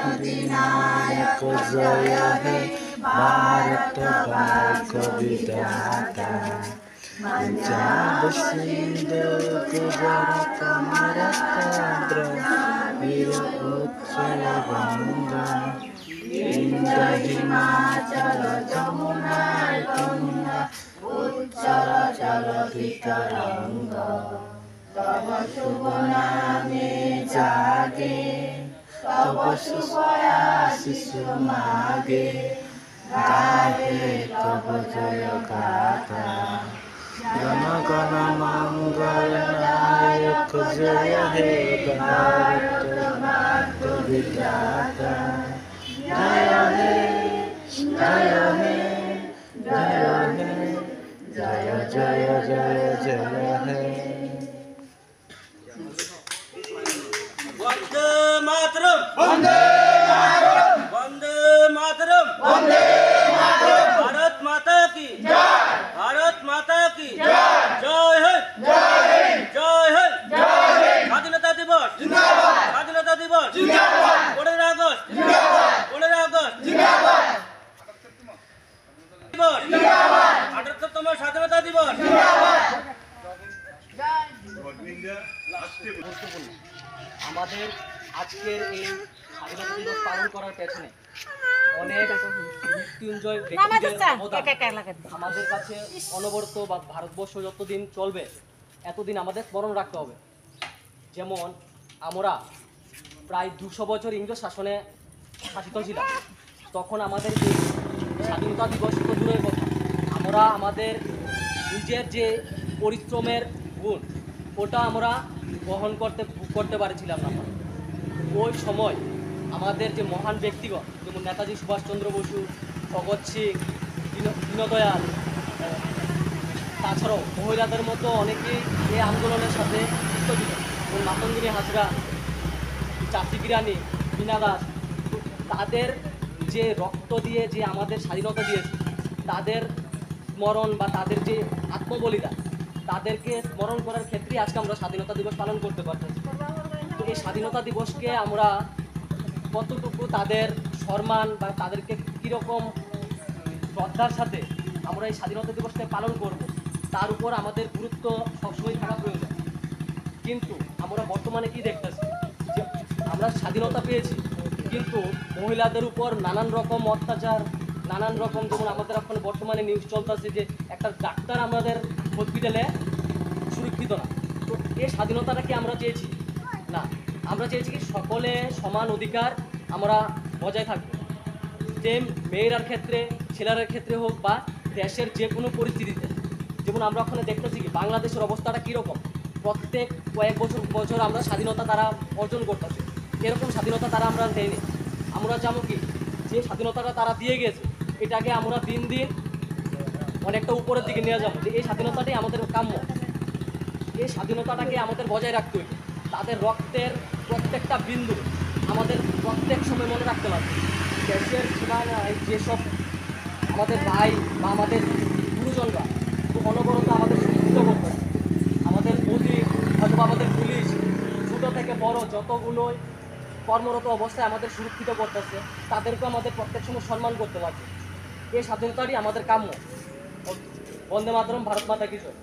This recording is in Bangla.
अधिनायक जय हे भारत भाग्य विधाता पंजाब सिंध गुजरात महाराष्ट्र वीर उत्कल गंगा इंद्र हिमाचल जमुना गंगा उच्चल जलधि तरंगा तब शुभ नामे जागे तब शुभ आशीष मागे गाहे तब जय गाथा गण गण मंगल नायक जय हे भारत भाग्य विधाता जय हे जय हे जय हे जय जय जय जय हे वंदे मातरम वंदे मातरम वंदे मातरम वंदे मातरम भारत माता की जय भारत माता की जय जय हिंद जय हिंद जय हिंद जय हिंद स्वाधीनता दिवस जिंदाबाद स्वाधीनता दिवस जिंदाबाद 15 अगस्त जिंदाबाद 15 अगस्त जिंदाबाद दिवस जिंदाबाद 78तम स्वाधीनता दिवस जिंदाबाद আমাদের আজকের এই স্বাধীনতা দিবস পালন করার পেছনে অনেক মৃত্যুঞ্জয় ব্যক্তিদের অবদান আমাদের কাছে অনবরত বা ভারতবর্ষ যতদিন চলবে এতদিন আমাদের স্মরণ রাখতে হবে। যেমন আমরা প্রায় 200 বছর ইংরেজ শাসনে শাসিত ছিলাম, তখন আমাদের এই স্বাধীনতা দিবস তো দূরের কথা, আমরা আমাদের নিজের যে পরিশ্রমের গুণ ওটা আমরা বহন করতে পারছিলাম না। ওই সময় আমাদের যে মহান ব্যক্তিগণ যেমন নেতাজি সুভাষচন্দ্র বসু, ভগৎ সিং, দীনদয়াল, তাছাড়াও মহিলাদের মতো অনেকেই এই আন্দোলনের সাথে যুক্ত ছিল, যেমন মাতঙ্গিনী হাজরা, চাচি কিরানি, বীণা দাস। তাদের যে রক্ত দিয়ে যে আমাদের স্বাধীনতা দিয়েছে তাদের স্মরণ বা তাদের যে আত্মবলিদান তাদেরকে স্মরণ করার ক্ষেত্রে আজকে আমরা স্বাধীনতা দিবস পালন করতে পারতেছি। তো এই স্বাধীনতা দিবসকে আমরা কতটুকু তাদের সম্মান বা তাদেরকে কীরকম শ্রদ্ধার সাথে আমরা এই স্বাধীনতা দিবসকে পালন করব তার উপর আমাদের গুরুত্ব সবসময় থাকা প্রয়োজন। কিন্তু আমরা বর্তমানে কি দেখতেছি যে আমরা স্বাধীনতা পেয়েছি কিন্তু মহিলাদের উপর নানান রকম অত্যাচার, নানান রকম, যেমন আমাদের এখন বর্তমানে নিউজ চলতেছে যে একটা ডাক্তার আমাদের হসপিটালে সুরক্ষিত না। তো এই স্বাধীনতাটা কি আমরা চেয়েছি? না, আমরা চেয়েছি কি সকলে সমান অধিকার আমরা বজায় থাকবো, যে মেয়েরার ক্ষেত্রে ছেলেদের ক্ষেত্রে হোক বা দেশের যে কোনো পরিস্থিতিতে। যেমন আমরা ওখানে দেখতেছি কি বাংলাদেশের অবস্থাটা কীরকম, প্রত্যেক কয়েক বছর আমরা স্বাধীনতা তারা অর্জন করতেছে, এরকম স্বাধীনতা তারা আমরা দেয়নি। আমরা চাবো কি যে স্বাধীনতাটা তারা দিয়ে গেছে এটাকে আমরা দিন দিন অনেকটা উপরের দিকে নিয়ে যাবো, যে এই স্বাধীনতাটাই আমাদের কাম্য, এই স্বাধীনতাটাকে আমাদের বজায় রাখতে হবে। তাদের রক্তের প্রত্যেকটা বিন্দু আমাদের প্রত্যেক সময় মনে রাখতে হবে। দেশের সীমানায় যেসব আমাদের ভাই বা আমাদের গুরুজনরা অনবরত আমাদের সুরক্ষিত করতে, আমাদের মোদী হয়তো আমাদের পুলিশ ছোটো থেকে বড় যতগুলোই কর্মরত অবস্থায় আমাদের সুরক্ষিত করতেছে তাদেরকেও আমাদের প্রত্যেক সময় সম্মান করতে পারছে। এই স্বাধীনতারই আমাদের কাম্য। বন্দে মাতরম, ভারত মাতা কি জয়।